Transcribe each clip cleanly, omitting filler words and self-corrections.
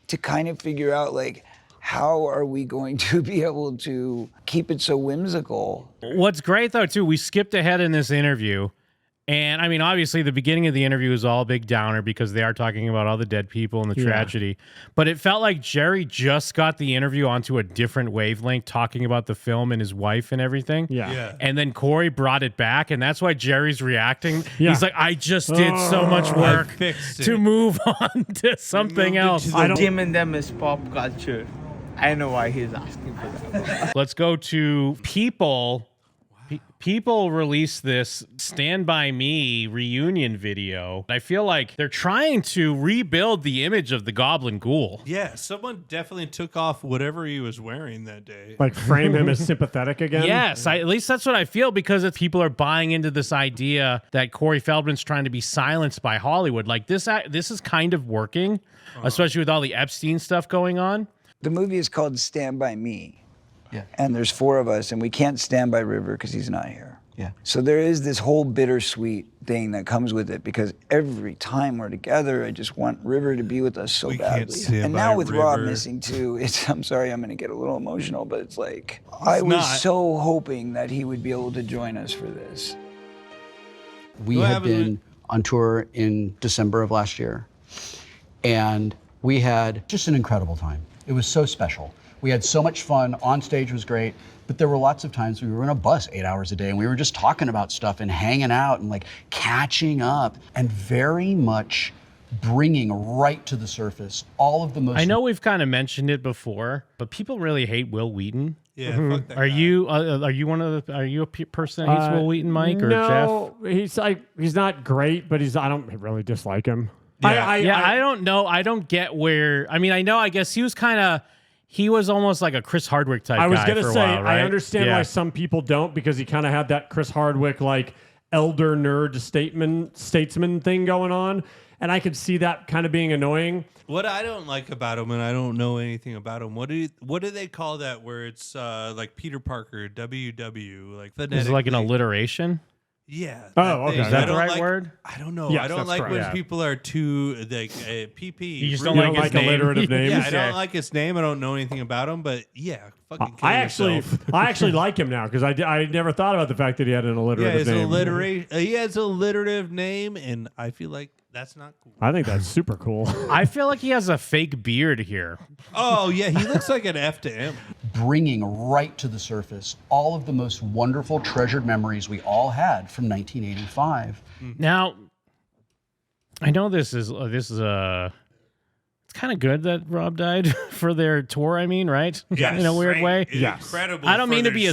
to kind of figure out like, how are we going to be able to keep it so whimsical? What's great though too, we skipped ahead in this interview. And I mean, obviously, the beginning of the interview is all a big downer because they are talking about all the dead people and the tragedy. But it felt like Jerry just got the interview onto a different wavelength, talking about the film and his wife and everything. Yeah. And then Corey brought it back, and that's why Jerry's reacting. He's like, I just did so much work to move on to something else. Jim and them is pop culture. I know why he's asking for that. Let's go to People. People released this Stand By Me reunion video. I feel like they're trying to rebuild the image of the Goblin Ghoul. Yeah, someone definitely took off whatever he was wearing that day. Like frame him as sympathetic again? Yes, at least that's what I feel, because people are buying into this idea that Corey Feldman's trying to be silenced by Hollywood. Like this is kind of working, especially with all the Epstein stuff going on. The movie is called Stand By Me. Yeah. And there's 4 of us, and we can't stand by River because he's not here. Yeah. So there is this whole bittersweet thing that comes with it, because every time we're together, I just want River to be with us so badly. And now with Rob missing too, I'm sorry, I'm going to get a little emotional, but it's like, I was so hoping that he would be able to join us for this. We had been on tour in December of last year, and we had just an incredible time. It was so special. We had so much fun. On stage was great, but there were lots of times we were in a bus 8 hours a day and we were just talking about stuff and hanging out and like catching up, and very much bringing right to the surface all of the most. I know we've kind of mentioned it before, but people really hate Will Wheaton. Yeah, fuck that guy. Are you are you a person that hates Will Wheaton, Mike, or Jeff? No, he's not great, but I don't really dislike him. Yeah. I don't know. I don't get where. I mean, I guess he was almost like a Chris Hardwick type guy. I was going to say, while, right? I understand why some people don't, because he kind of had that Chris Hardwick, like, elder nerd statesman thing going on. And I could see that kind of being annoying. What I don't like about him, and I don't know anything about him, what do they call that where it's like Peter Parker, WW, like phonetic? Is it like an alliteration? Yeah. Oh, okay. Is that the right word? I don't know. Yes, I don't like when people are too like PP. You just don't like his name? alliterative names? Yeah, I don't like his name. I don't know anything about him, but yeah, fucking kill I yourself. actually like him now, because I never thought about the fact that he had an alliterative name. He has an alliterative name, and I feel like that's not cool. I think that's super cool. I feel like he has a fake beard here. Oh, yeah, he looks like an F to M. bringing right to the surface all of the most wonderful, treasured memories we all had from 1985. Now, I know this is it's kind of good that Rob died for their tour. I mean, right? Yes, in a weird way. Yes. Incredible. I don't mean to be I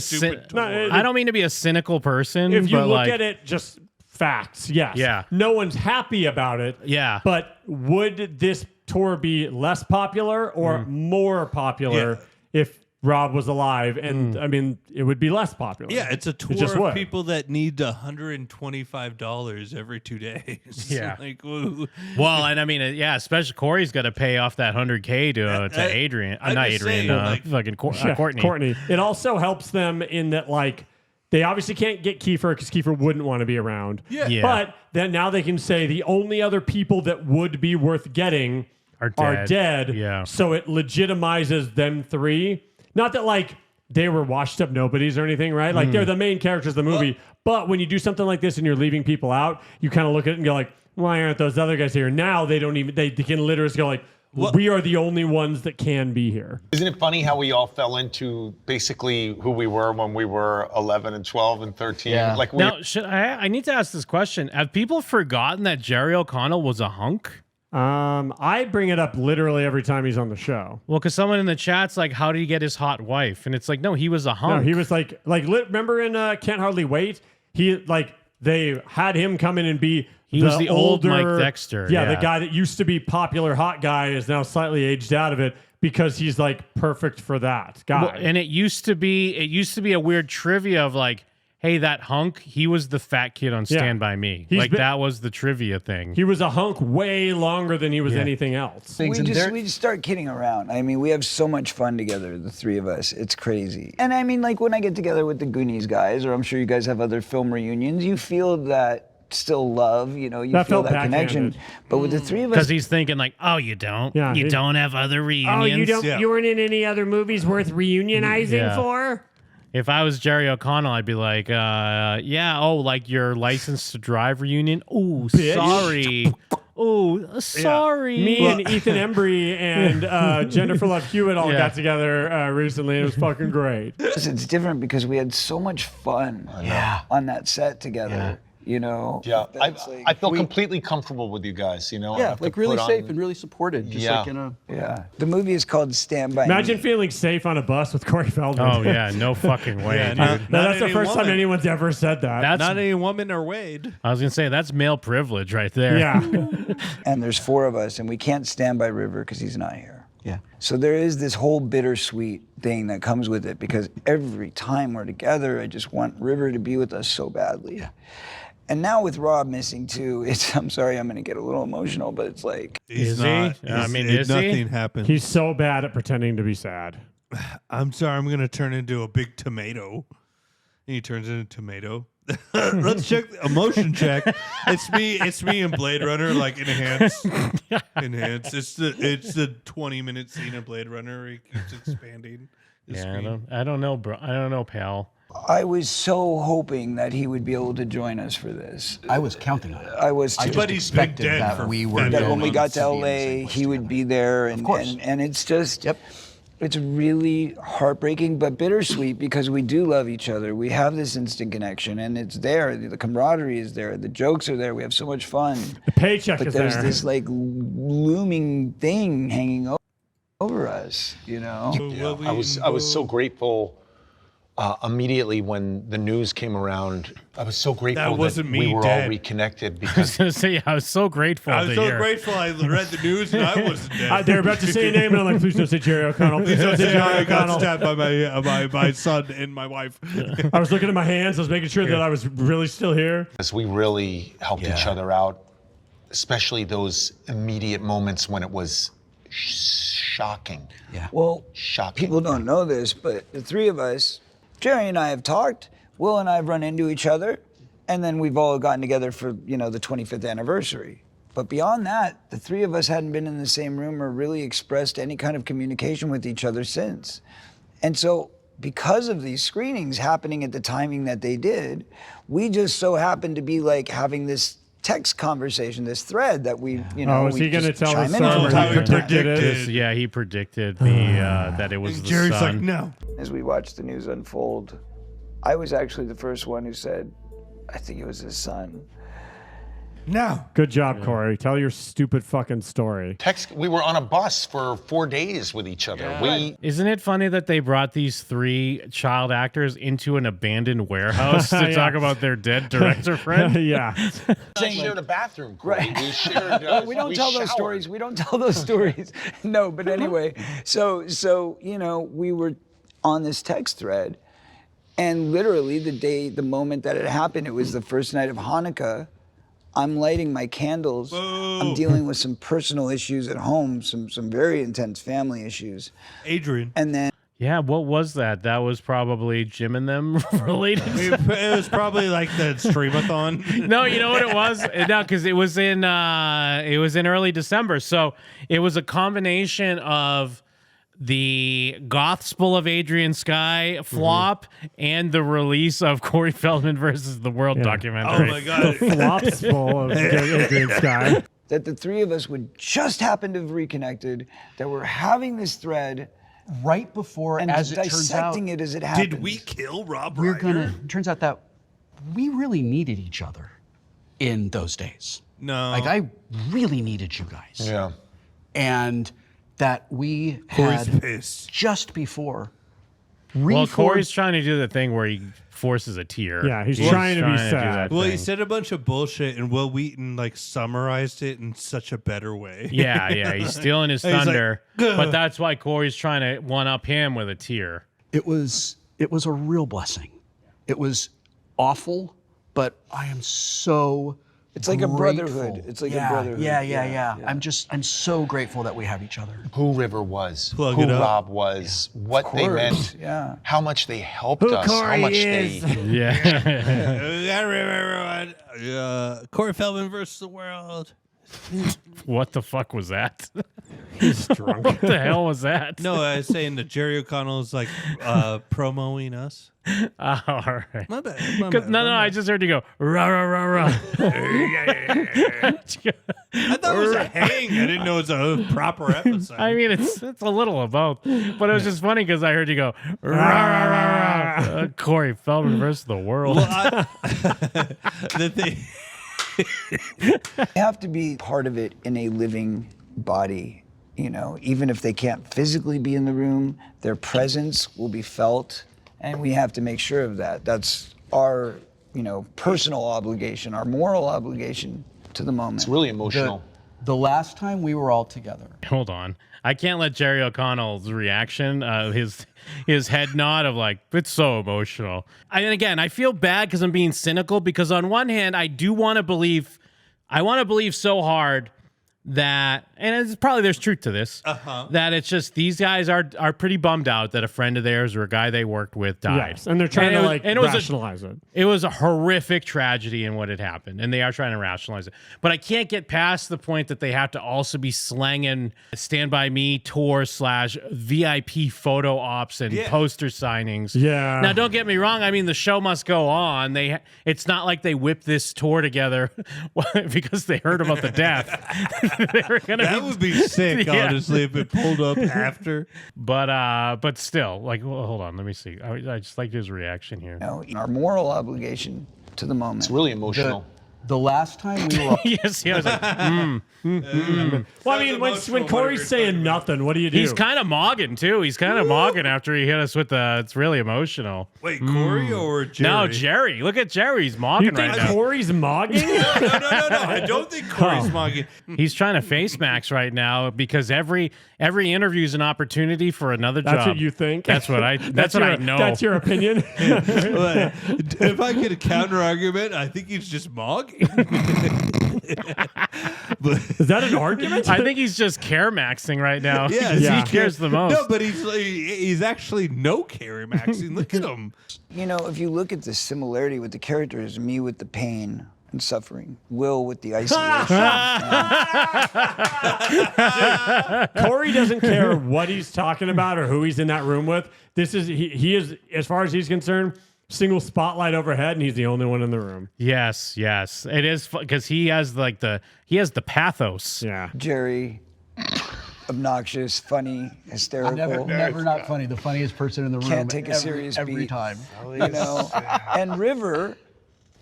don't mean to be a cynical person. If you but look like, at it, just facts. Yes. Yeah. No one's happy about it. Yeah. But would this tour be less popular or more popular if Rob was alive? And I mean, it would be less popular. Yeah, it's a tour of people that need $125 every 2 days. Yeah. Like, woo. Well, and I mean, especially Corey's got to pay off that $100K to Adrian. Not Adrian. Fucking Courtney. Courtney. It also helps them in that, like, they obviously can't get Kiefer because Kiefer wouldn't want to be around. Yeah. But then now they can say the only other people that would be worth getting are dead. Yeah. So it legitimizes them three. Not that, like, they were washed up nobodies or anything, right? Like, they're the main characters of the movie. But when you do something like this and you're leaving people out, you kind of look at it and go like, why aren't those other guys here? Now they don't even, they can literally go like, we are the only ones that can be here. Isn't it funny how we all fell into basically who we were when we were 11 and 12 and 13? Yeah. Like Now, I need to ask this question. Have people forgotten that Jerry O'Connell was a hunk? I bring it up literally every time he's on the show. Well, because someone in the chat's like, how did he get his hot wife? And it's like, no, he was a hunk. No, he was like remember in Can't Hardly Wait? They had him come in and be He was the old Mike Dexter. Yeah, the guy that used to be popular hot guy is now slightly aged out of it because he's like perfect for that guy. Well, and it used to be a weird trivia of like, hey, that hunk, he was the fat kid on Stand By Me. That was the trivia thing. He was a hunk way longer than he was anything else. We just start kidding around. I mean, we have so much fun together, the three of us. It's crazy. And I mean, like when I get together with the Goonies guys, or I'm sure you guys have other film reunions, you feel that still love, you know, you That feel felt that connection. backhanded. But with the three of us, Because he's thinking like, oh, you don't? Yeah, you he- don't have other reunions? Oh, you don't? Yeah. You weren't in any other movies worth reunionizing Yeah. for? If I was Jerry O'Connell, I'd be like, yeah, oh, like your license to drive reunion? Oh, sorry. Oh, sorry. Me and Ethan Embry and Jennifer Love Hewitt all Yeah. got together recently. It was fucking great. it's different because we had so much fun on that set together. You know, Yeah, That's like- I feel completely comfortable with you guys. You know, I Yeah, have to like really put safe on- and really supported. Just Yeah. like in a. yeah. The movie is called Stand By Imagine Me. feeling safe on a bus with Corey Feldman. Oh, yeah, no fucking way, Yeah, dude. not That's the any first time woman. anyone's ever said that. That's, Not any woman or Wade. I was going to say, that's male privilege right there. yeah. And there's 4 of us, and we can't stand by River because he's not here. Yeah. So there is this whole bittersweet thing that comes with it because every time we're together, I just want River to be with us so badly. Yeah. And now with Rob missing too, I'm sorry, I'm going to get a little emotional, but it's like, He's Is he? not. I mean, It's- is he? nothing happened. He's so bad at pretending to be sad. I'm sorry, I'm gonna turn into a big tomato. And he turns into a tomato. Let's check the emotion check. It's me in Blade Runner, like enhance. It's the 20-minute scene of Blade Runner where he keeps expanding the Yeah, screen. I don't know, bro. I don't know, pal. I was so hoping that he would be able to join us for this. I was counting on it. I was I too. just But he's been expected dead that for we were that That going when we got to to be in the same LA, place he would together. be there, and course. and it's just, Yep. it's really heartbreaking but bittersweet because we do love each other. We have this instant connection, and it's there. The camaraderie is there. The jokes are there. We have so much fun. The paycheck But is there's there. this like looming thing hanging over us, you know. Yeah, I was so grateful immediately when the news came around. I was so grateful That wasn't we me were dead. all reconnected I was because going to say, I was so grateful I to was so hear. grateful I read the news and I wasn't dead. They're about to say your name, and I'm like, please don't say Jerry O'Connell. Please don't say Jerry I got O'Connell. stabbed by my son and my wife. I was looking at my hands. I was making sure that I was really still here. we really helped each other out, especially those immediate moments when it was shocking. Yeah. Well, Shocking. people don't know this, but the 3 of us, Jerry and I have talked. Will and I have run into each other, and then we've all gotten together for the 25th anniversary. But beyond that, the 3 of us hadn't been in the same room or really expressed any kind of communication with each other since. And so, because of these screenings happening at the timing that they did, we just so happened to be like having this text conversation, this thread that we, Oh, is we he going to just tell the chime in story on where how he he predicted it? predicted. Yeah, he predicted that it was the Jerry's like, sun. no. As we watched the news unfold, I was actually the first one who said, I think it was his son. No. Good job, Corey. Tell your stupid fucking story. We were on a bus for 4 days with each other. Isn't it funny that they brought these 3 child actors into an abandoned warehouse to Yeah. talk about their dead director friend? Yeah. We shared a bathroom, Corey. Right. We shared. We don't tell those showered. stories. We don't tell those stories. No, but anyway, so we were on this text thread, and literally the moment that it happened, it was the first night of Hanukkah. I'm lighting my candles. I'm dealing with some personal issues at home, some very intense family issues. Adrian. And then Yeah, what was that? That was probably Jim and them related. It was probably like the streamathon. No, you know what it was? No, because it was in early December. So it was a combination of the Gospel of Adrian Sky flop and the release of Corey Feldman versus the World Oh documentary. my god. Flops full of Adrian Sky. that the 3 of us would just happen to have reconnected, that we're having this thread Right before, and as it turns out, dissecting it as it happens. Did we kill Rob we're Reiner? gonna. Turns out that we really needed each other in those days. No. Like I really needed you guys. Yeah. And that we Corey's had pissed. just before. Well, Corey's trying to do the thing where he forces a tear. Yeah, he's trying to be do sad. that Well, he thing. said a bunch of bullshit, and Will Wheaton summarized it in such a better way. Yeah, he's stealing his He's like, thunder. "Ugh." But that's why Corey's trying to one-up him with a tear. It was a real blessing. It was awful, but I am so It's like a brotherhood. It's like a brotherhood. Yeah. I'm so grateful that we have each other. Who River was, Plug who it up. Rob was, what they meant, how much they helped us, how much they. Corey Feldman versus the world. What the fuck was that? He's drunk. What the hell was that? No, I was saying that Jerry O'Connell is like promoting us. All right. My bad. No, I just heard you go rah rah rah rah. I thought it was a hang. I didn't know it was a proper episode. I mean, it's a little of both, but it was just funny because I heard you go rah rah rah rah. Corey Feldman versus the world. Well, the thing. They have to be part of it in a living body, you know, even if they can't physically be in the room, their presence will be felt, and we have to make sure of that. That's our, you know, personal obligation, our moral obligation to the moment. It's really emotional. The last time we were all together. Hold on. I can't let Jerry O'Connell's reaction, his head nod of like, it's so emotional. And again, I feel bad because I'm being cynical because on one hand, I want to believe so hard that, and it's probably there's truth to this, that it's just these guys are pretty bummed out that a friend of theirs or a guy they worked with died. Yes, and they're trying to rationalize it. It was a horrific tragedy in what had happened, and they are trying to rationalize it. But I can't get past the point that they have to also be slanging Stand By Me tour / VIP photo ops and poster signings. Yeah. Now, don't get me wrong. I mean, the show must go on. It's not like they whipped this tour together because they heard about the death. That would be sick, honestly, if it pulled up after. But still, like, well, hold on, let me see. I just like his reaction here. You know, our moral obligation to the moment. It's really emotional. The last time we were yes, I was like, Well, I mean, when Corey's saying nothing, what do you do? He's kind of mogging, too. He's kind of mogging after he hit us with the, it's really emotional. Wait, Corey or Jerry? No, Jerry. Look at Jerry. He's mogging you think right now. Corey's mogging? No. I don't think Corey's mogging. He's trying to face max right now because every interview is an opportunity for another job. That's what you think? That's what I know. That's your opinion? If I get a counter argument, I think he's just mogging. Is that an argument? I think he's just care maxing right now. Yeah, He cares the most. No, but he's actually no carry maxing. Look at him. You know, if you look at the similarity with the characters, me with the pain and suffering, Will with the isolation. Corey doesn't care what he's talking about or who he's in that room with. He is, as far as he's concerned, single spotlight overhead, and he's the only one in the room. Yes. It is because he has the pathos. Yeah. Jerry, obnoxious, funny, hysterical. never not funny. The funniest person in the room. Can't take a serious every beat. time. You know, and River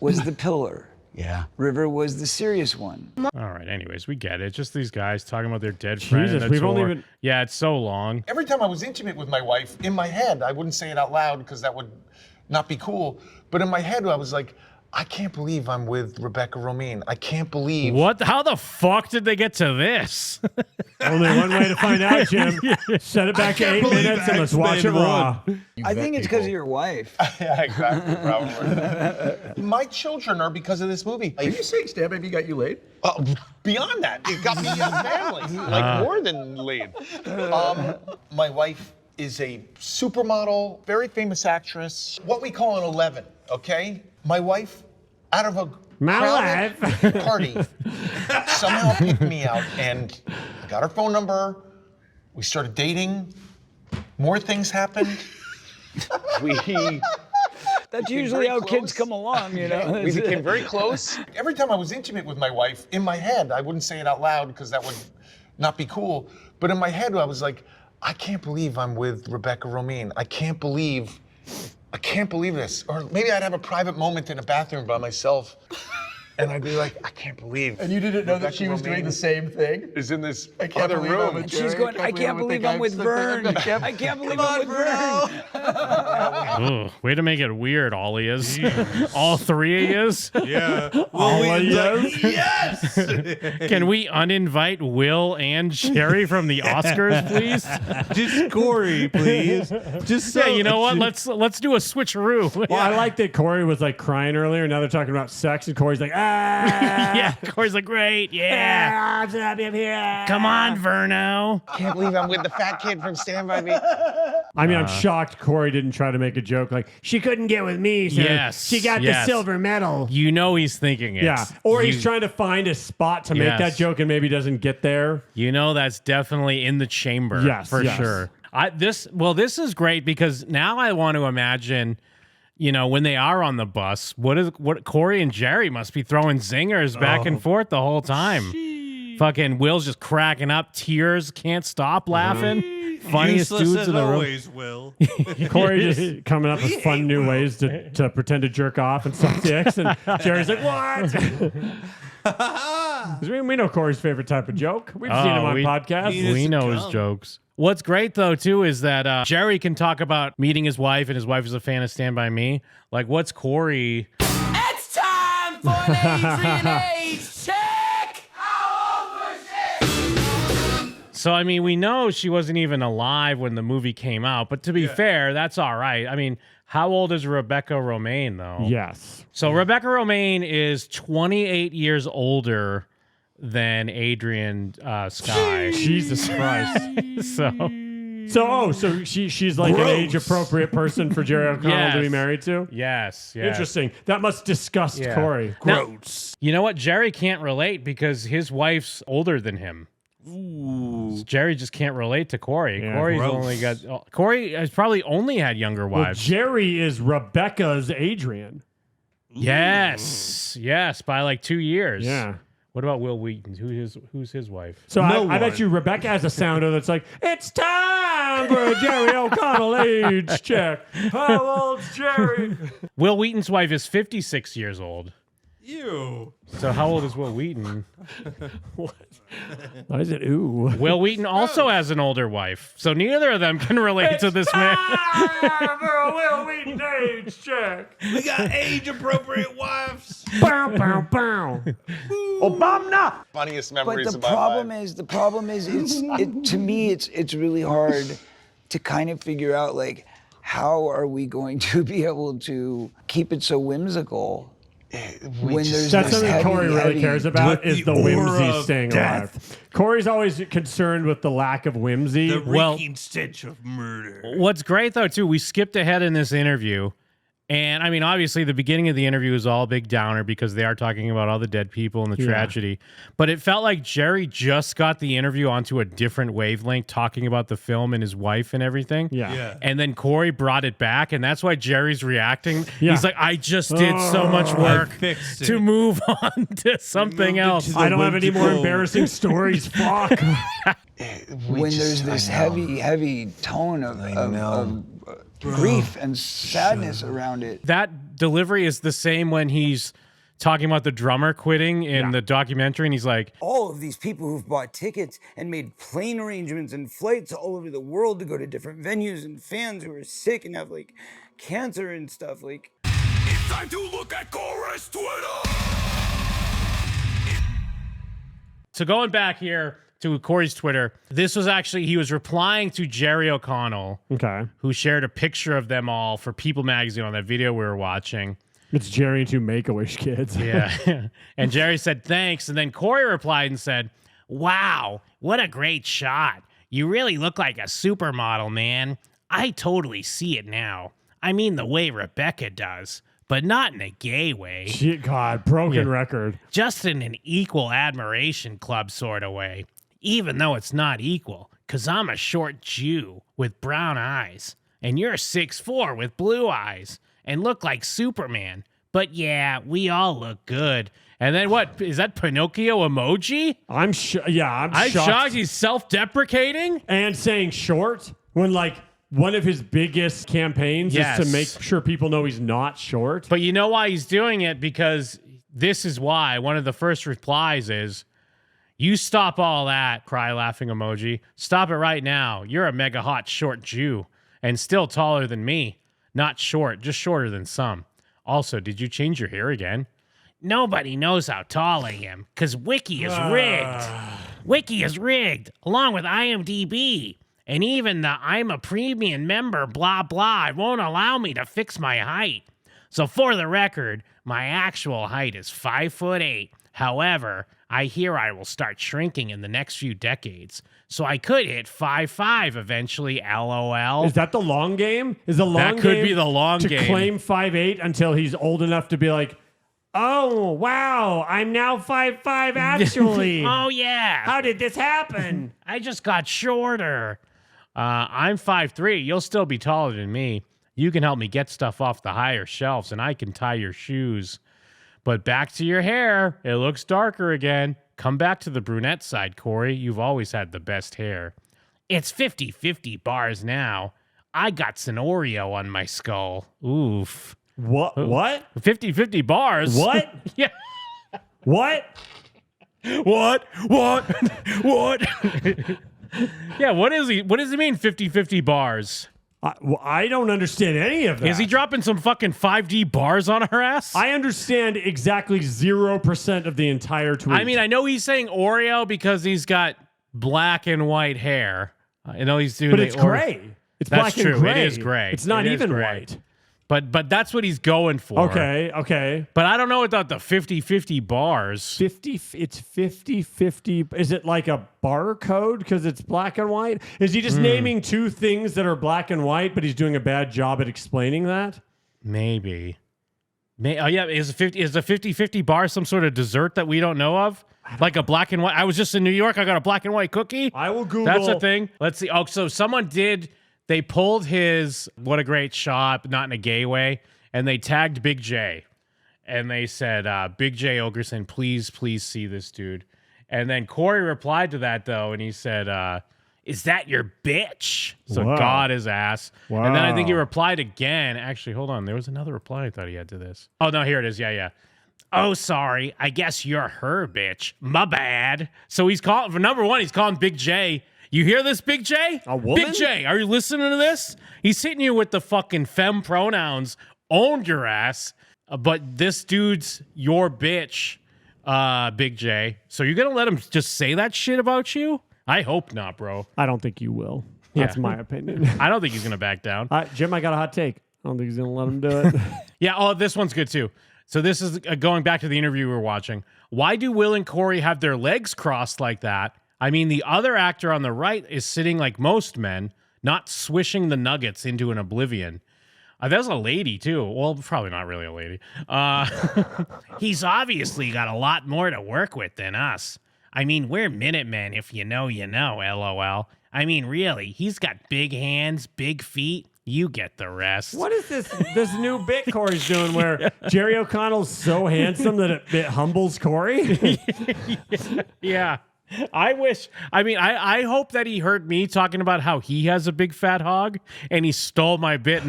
was the pillar. Yeah. River was the serious one. All right. Anyways, we get it. Just these guys talking about their dead friend. Jesus, and we've tour. only been. Yeah, it's so long. Every time I was intimate with my wife, in my head, I wouldn't say it out loud because that would not be cool. But in my head, I was like, I can't believe I'm with Rebecca Romijn. I can't believe. What? How the fuck did they get to this? Only one way to find out, Jim. Set it back to 8 minutes and let's watch it raw. I think it's because of your wife. Yeah, exactly. Probably. My children are because of this movie. Are you saying Stan Baby got you laid? Beyond that, it got me a family, like more than laid. My wife is a supermodel, very famous actress. What we call an 11, okay? My wife, out of a crowded party, somehow picked me out, and I got her phone number. We started dating. More things happened. That's usually how kids come along, you know. We became very close. Every time I was intimate with my wife, in my head, I wouldn't say it out loud because that would not be cool. But in my head, I was like, I can't believe I'm with Rebecca Romijn. I can't believe this. Or maybe I'd have a private moment in a bathroom by myself, and I'd be like, I can't believe. And you didn't know that Rebecca she was doing Romijn the same thing? Is in this I can't other believe I'm room. with She's going, I can't believe I'm with Vern. I can't believe I'm with Vern. Ugh, way to make it weird, all he is. All three of yous? Yeah. All Will of Wheaton's yous? yes. Can we uninvite Will and Jerry from the Oscars, please? Just Corey, please. Just so Yeah, you know what? Let's do a switcheroo. Well, I like that Corey was like crying earlier. Now they're talking about sex, and Corey's like, ah. Yeah, Corey's like, great, yeah. Come on, Verno. Can't believe I'm with the fat kid from Stand By Me. I mean, I'm shocked Corey didn't try to make a joke like, she couldn't get with me, so Yes, she got yes. the silver medal. You know he's thinking it. Yeah. Or he's trying to find a spot to make Yes. that joke and maybe doesn't get there. You know that's definitely in the chamber. Yes, for yes. sure. This is great because now I want to imagine, when they are on the bus, what Corey and Jerry must be throwing zingers back and forth the whole time. Fucking Will's just cracking up, tears, can't stop laughing. Funniest Useless dudes as in the room. always, Will. Corey just coming up with fun new ways to pretend to jerk off and suck dicks, and Jerry's like, "What?" 'Cause we know Corey's favorite type of joke. We've seen him on podcasts. We know his jokes. What's great though too is that Jerry can talk about meeting his wife, and his wife is a fan of Stand By Me. Like, what's Corey? It's time for an age check. How old was she? So I mean, we know she wasn't even alive when the movie came out, but to be fair, that's all right. I mean, how old is Rebecca Romaine though? Yes. So Rebecca Romaine is 28 years older than Adrian Skye. Jesus Christ. So she's like an age appropriate person for Jerry O'Connell to be married to. Yes. Interesting. That must disgust Corey. Gross. You know what? Jerry can't relate because his wife's older than him. Ooh. So Jerry just can't relate to Corey. Yeah, Corey has probably only had younger Well, wives. Jerry is Rebecca's Adrian. Yes, by like 2 years. Yeah. What about Will Wheaton? Who's his wife? So I bet you Rebecca has a sounder that's like, it's time for a Jerry O'Connell age check. How old's Jerry? Will Wheaton's wife is 56 years old. Ew. So how old is Will Wheaton? What? Why is it ooh? Will Wheaton also has an older wife, so neither of them can relate to this man. For a Will Wheaton age check. We got age-appropriate wives. Bow, bow, bow. Obama. Funniest But memories the of my life. problem is, to me, it's really hard to kind of figure out, like, how are we going to be able to keep it so whimsical? When there's That's this something Corey really heavy- cares about With is the the aura whimsy of staying death. alive. Corey's always concerned with the lack of whimsy. The reeking stench of murder. What's great though too, we skipped ahead in this interview, and I mean obviously the beginning of the interview is all a big downer because they are talking about all the dead people and the tragedy. But it felt like Jerry just got the interview onto a different wavelength, talking about the film and his wife and everything. Yeah. And then Corey brought it back, and that's why Jerry's reacting. Yeah. He's like, I just did so much work fixed it. to move on to something moved it else. to the I don't have any more whimsical- embarrassing stories. Fuck. when there's this heavy tone of grief and sadness around it. That delivery is the same when he's talking about the drummer quitting in the documentary, and he's like, all of these people who've bought tickets and made plane arrangements and flights all over the world to go to different venues, and fans who are sick and have like cancer and stuff, like. It's time to look at Corey's Twitter. so going back here to Corey's Twitter, this was actually, he was replying to Jerry O'Connell, Okay. who shared a picture of them all for People Magazine on that video we were watching. It's Jerry and two Make-A-Wish kids. Yeah. And Jerry said, thanks. And then Corey replied and said, wow, what a great shot. You really look like a supermodel, man. I totally see it now. I mean, the way Rebecca does, but not in a gay way. Shit, God, broken record. Just in an equal admiration club sort of way. Even though it's not equal, because I'm a short Jew with brown eyes, and you're 6'4" with blue eyes, and look like Superman. But yeah, we all look good. And then what? Is that Pinocchio emoji? I'm shocked he's self-deprecating. And saying short when like one of his biggest campaigns is to make sure people know he's not short. But you know why he's doing it? Because this is why. One of the first replies is, you stop all that, cry laughing emoji. Stop it right now. You're a mega hot short Jew and still taller than me. Not short, just shorter than some. Also, did you change your hair again? Nobody knows how tall I am, because Wiki is rigged. Wiki is rigged, along with IMDb. And even the I'm a premium member, blah, blah, won't allow me to fix my height. So for the record, my actual height is 5'8". However, I hear I will start shrinking in the next few decades. So I could hit 5'5" eventually, LOL. Is that the long game? Is the long That could game be the long to game. claim 5'8" until he's old enough to be like, oh, wow, I'm now 5'5" actually. Oh, yeah. How did this happen? I just got shorter. I'm 5'3". You'll still be taller than me. You can help me get stuff off the higher shelves, and I can tie your shoes. But back to your hair. It looks darker again. Come back to the brunette side, Corey. You've always had the best hair. It's 50-50 bars now. I got some Oreo on my skull. Oof. What? 50-50 bars? What? Yeah. What? What? Yeah, what does he mean 50-50 bars? I don't understand any of that. Is he dropping some fucking 5D bars on our ass? I understand exactly 0% of the entire tweet. I mean, I know he's saying Oreo because he's got black and white hair. I know he's doing but it's gray. It's That's black true. and gray. It is gray. It's not even gray. white. But that's what he's going for. Okay. But I don't know about the 50-50 bars. It's 50-50. Is it like a barcode because it's black and white? Is he just naming two things that are black and white, but he's doing a bad job at explaining that? Maybe. Oh, yeah. Is a 50-50 bar some sort of dessert that we don't know of? Like a black and white. I was just in New York. I got a black and white cookie. I will Google. That's a thing. Let's see. Oh, so someone did. They pulled his What a Great Shot, not in a gay way, and they tagged Big J. And they said, Big J Ogerson, please see this dude. And then Corey replied to that, though, and he said, is that your bitch? So Wow. God his ass. Wow. And then I think he replied again. Actually, hold on. There was another reply I thought he had to this. Oh, no, here it is. Yeah. Oh, sorry. I guess you're her bitch. My bad. So he's calling, for number one, he's calling Big J. You hear this, Big J? A woman? Big J, are you listening to this? He's hitting you with the fucking femme pronouns. Owned your ass. But this dude's your bitch, Big J. So you're going to let him just say that shit about you? I hope not, bro. I don't think you will. That's my opinion. I don't think he's going to back down. Jim, I got a hot take. I don't think he's going to let him do it. Yeah, oh, this one's good too. So this is going back to the interview we were watching. Why do Will and Corey have their legs crossed like that? I mean, the other actor on the right is sitting like most men, not swishing the nuggets into an oblivion. There's a lady, too. Well, probably not really a lady. He's obviously got a lot more to work with than us. I mean, we're Minutemen, if you know, LOL. I mean, really, he's got big hands, big feet. You get the rest. What is this new bit Corey's doing where Jerry O'Connell's so handsome that it humbles Corey? Yeah. I hope that he heard me talking about how he has a big fat hog and he stole my bit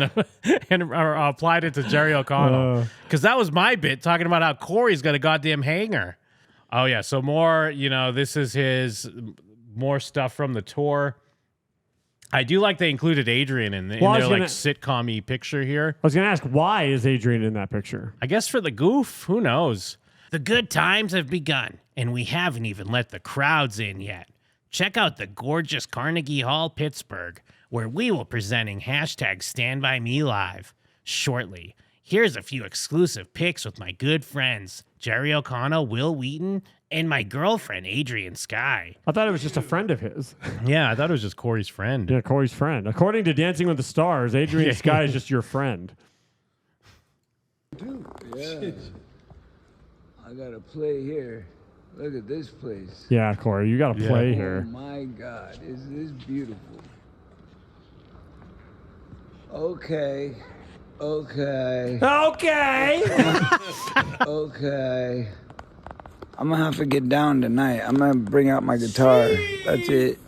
and applied it to Jerry O'Connell. Because that was my bit, talking about how Corey's got a goddamn hanger. Oh, yeah. So more, this is his more stuff from the tour. I do like they included Adrian in their sitcom-y picture here. I was going to ask, why is Adrian in that picture? I guess for the goof. Who knows? The good times have begun, and we haven't even let the crowds in yet. Check out the gorgeous Carnegie Hall, Pittsburgh, where we will be presenting #StandByMeLive shortly. Here's a few exclusive pics with my good friends, Jerry O'Connell, Will Wheaton, and my girlfriend, Adrian Skye. I thought it was just a friend of his. Yeah, I thought it was just Corey's friend. Yeah, Corey's friend. According to Dancing with the Stars, Adrian Skye is just your friend. Yeah. I gotta play here. Look at this place. Yeah, Corey, you got to play here. Oh my God, is this beautiful? Okay. Okay. I'm gonna have to get down tonight. I'm gonna bring out my guitar. That's it.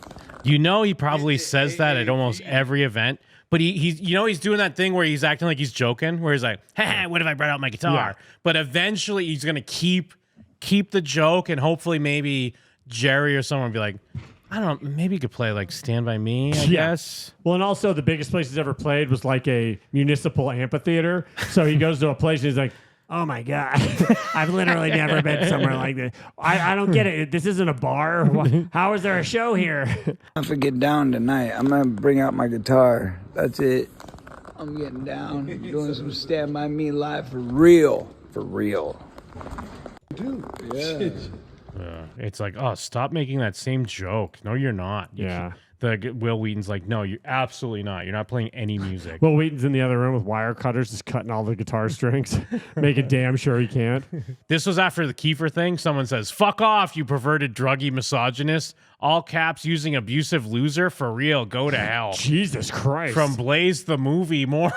He probably says that at almost every event. But he's doing that thing where he's acting like he's joking, where he's like, hey, what if I brought out my guitar? Yeah. But eventually he's going to keep the joke, and hopefully maybe Jerry or someone will be like, I don't know. Maybe you could play like Stand By Me, I guess. Well, and also the biggest place he's ever played was like a municipal amphitheater. So he goes to a place and he's like, oh my God, I've literally never been somewhere like this. I don't get it. This isn't a bar. How is there a show here? I'm gonna get down tonight. I'm gonna bring out my guitar. That's it. I'm getting down. Doing some Stand By Me live for real. For real. Dude, yeah. It's like, oh, stop making that same joke. No, you're not. Yeah. Will Wheaton's like, no, you're absolutely not. You're not playing any music. Will Wheaton's in the other room with wire cutters, just cutting all the guitar strings, making damn sure he can't. This was after the Kiefer thing. Someone says, fuck off, you perverted, druggy misogynist. All caps using abusive loser. For real, go to hell. Jesus Christ. From Blaze the movie, moron.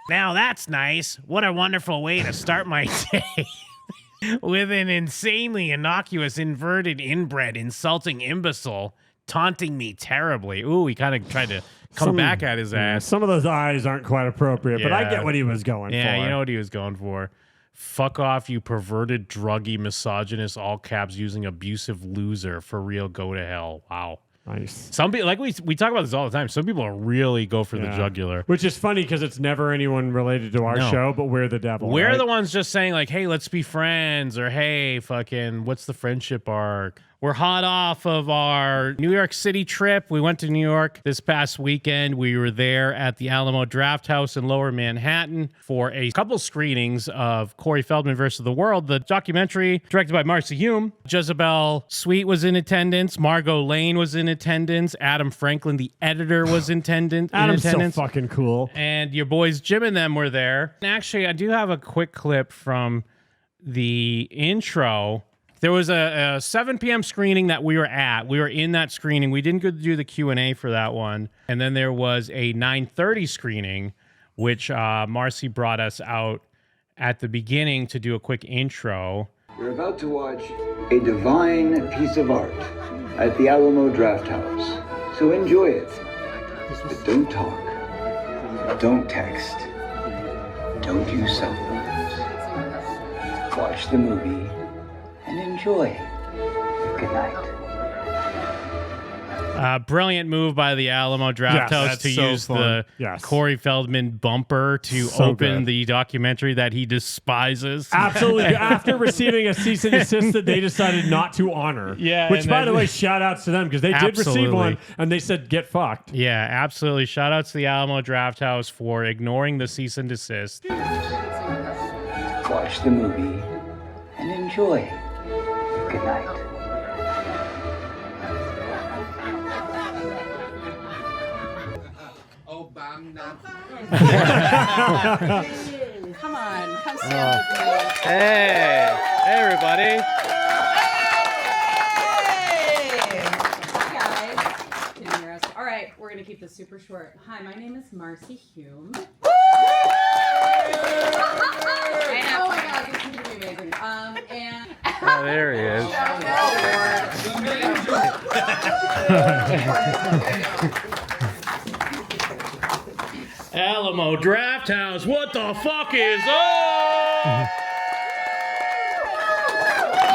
Now that's nice. What a wonderful way to start my day. With an insanely innocuous, inverted, inbred, insulting imbecile taunting me terribly. Ooh, he kind of tried to come back at his ass. Some of those eyes aren't quite appropriate, but I get what he was going for. Yeah, you know what he was going for. Fuck off, you perverted, druggy, misogynist, all caps using abusive loser. For real, go to hell. Wow. Nice. Some people, like we talk about this all the time. Some people really go for the jugular, which is funny because it's never anyone related to our show, but we're the devil. We're the ones just saying like, "Hey, let's be friends," or "Hey, fucking, what's the friendship arc?" We're hot off of our New York City trip. We went to New York this past weekend. We were there at the Alamo Drafthouse in Lower Manhattan for a couple screenings of Corey Feldman versus the World, the documentary directed by Marcy Hume. Jezebel Sweet was in attendance. Margot Lane was in attendance. Adam Franklin, the editor, was in attendance. Adam's so fucking cool. And your boys Jim and them were there. And actually, I do have a quick clip from the intro. There was a 7 p.m. screening that we were at. We were in that screening. We didn't get to do the Q&A for that one. And then there was a 9:30 screening, which Marcy brought us out at the beginning to do a quick intro. You're about to watch a divine piece of art at the Alamo Drafthouse. So enjoy it. But don't talk. Don't text. Don't use cell phones. Watch the movie and enjoy. Good night. Brilliant move by the Alamo Drafthouse to use the Corey Feldman bumper to open the documentary that he despises. Absolutely. After receiving a cease and desist that they decided not to honor. Yeah. Which, by the way, shout outs to them because they did receive one and they said, get fucked. Yeah, absolutely. Shout outs to the Alamo Drafthouse for ignoring the cease and desist. Watch the movie and enjoy. Good night. Come on, come stand with me. Hey, everybody. Hi, guys. Can you hear us? All right, we're going to keep this super short. Hi, my name is Marcy Hume. Oh my God, this is going to be amazing. Oh, there he is. Alamo Drafthouse, what the fuck is up?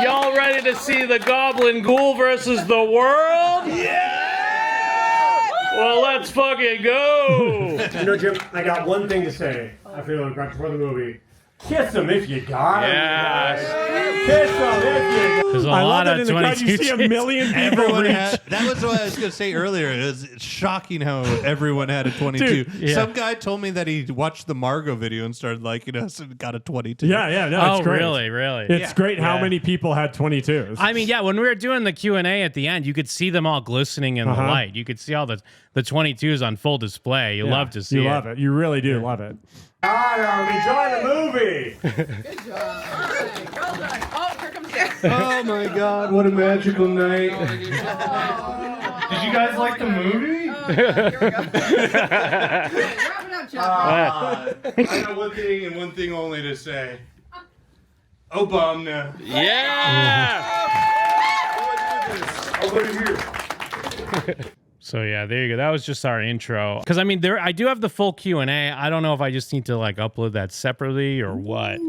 Y'all ready to see the Goblin Ghoul versus the World? Yeah! Well, let's fucking go! You know, Jim, I got one thing to say. I feel like right before the movie. Kiss him if you got him. Yes. Kiss him if you got him. There's a lot of 22 you see a million people that was what I was going to say earlier. It was shocking how everyone had a 22. Dude, yeah. Some guy told me that he watched the Margot video and started liking us and got a 22. Yeah, no, it's great. Really? It's great how many people had 22s. I mean, yeah, when we were doing the Q&A at the end, you could see them all glistening in the light. You could see all the 22s on full display. You love to see it. You love it. You really do love it. All right, enjoy the movie. Good job. All right, well done. Oh, here comes Dad. Oh my God, what a magical night. Did you guys like the movie? Here we go. Wrap it up, Jeff. I got one thing and one thing only to say. Obama. Yeah! Over here. So yeah, there you go. That was just our intro. Because I mean, I do have the full Q&A. I don't know if I just need to like upload that separately or what.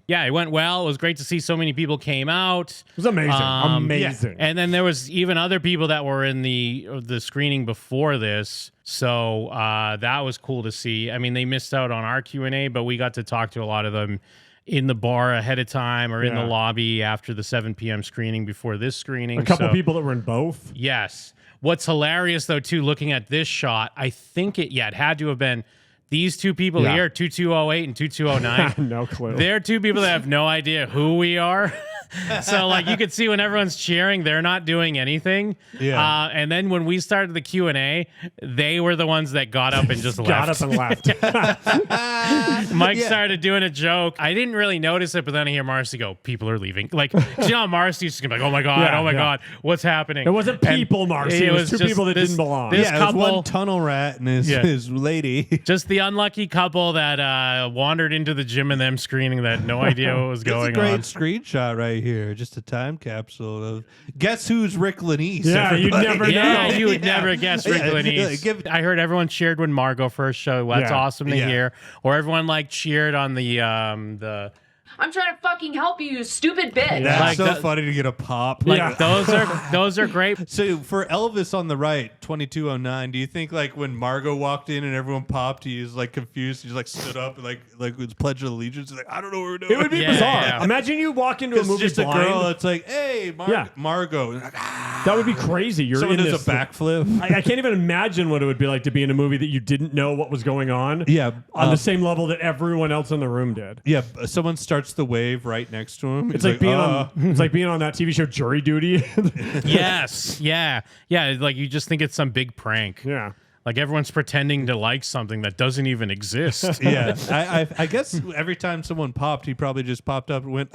Yeah, it went well. It was great to see so many people came out. It was amazing. Amazing. And then there was even other people that were in the screening before this. So that was cool to see. I mean, they missed out on our Q&A, but we got to talk to a lot of them in the bar ahead of time or in the lobby after the 7 p.m. screening before this screening. A couple people that were in both. Yes. What's hilarious, though, too, looking at this shot, I think it had to have been these two people here, 2208 and 2209. No clue. They're two people that have no idea who we are. So, like, you could see when everyone's cheering, they're not doing anything. Yeah. And then when we started the Q&A, they were the ones that got up and just left. Got up and left. Mike started doing a joke. I didn't really notice it, but then I hear Marcy go, people are leaving. Like, you know, Marcy's just gonna be like, oh my God, what's happening? It wasn't people, Marcy. It was two people that didn't belong. This couple, it was one tunnel rat and his lady. Just the unlucky couple that wandered into the gym and them screening that had no idea what was going on. It's a great screenshot right here. Just a time capsule of guess who's Rick Lanise. Yeah, you'd never know. Yeah, you would never guess Rick Lanise. I heard everyone cheered when Margot first showed. Well, that's awesome to hear. Or everyone like cheered on the I'm trying to fucking help you, you stupid bitch. That's so funny to get a pop. Like those are great. So for Elvis on the right, 2209, do you think like when Margot walked in and everyone popped, he was like confused, he just like stood up and like was Pledge of Allegiance, he's like, I don't know what we're doing. It would be bizarre. Yeah. Imagine you walk into a movie just blind. a girl, it's like, hey, Margot. Like, that would be crazy. You're someone in does this a backflip. I can't even imagine what it would be like to be in a movie that you didn't know what was going on. Yeah. On the same level that everyone else in the room did. Yeah. Someone starts the wave right next to him. It's like being on that TV show Jury Duty. Yes. Yeah. Like you just think it's some big prank. Yeah. Like everyone's pretending to like something that doesn't even exist. Yeah. I guess every time someone popped, he probably just popped up and went,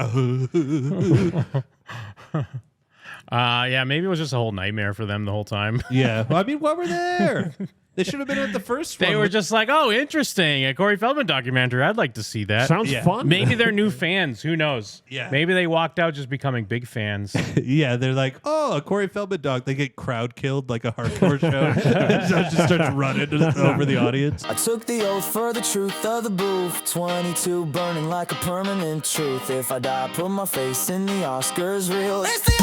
yeah, maybe it was just a whole nightmare for them the whole time. Yeah. Well, I mean, what were there? They should have been at the first one. They were just like, oh, interesting. A Corey Feldman documentary. I'd like to see that. Sounds fun. Maybe they're new fans. Who knows? Yeah. Maybe they walked out just becoming big fans. Yeah, they're like, oh, a Corey Feldman doc. They get crowd killed like a hardcore show. So it just starts running over the audience. I took the oath for the truth of the booth. 22 burning like a permanent truth. If I die, put my face in the Oscars reel. It's the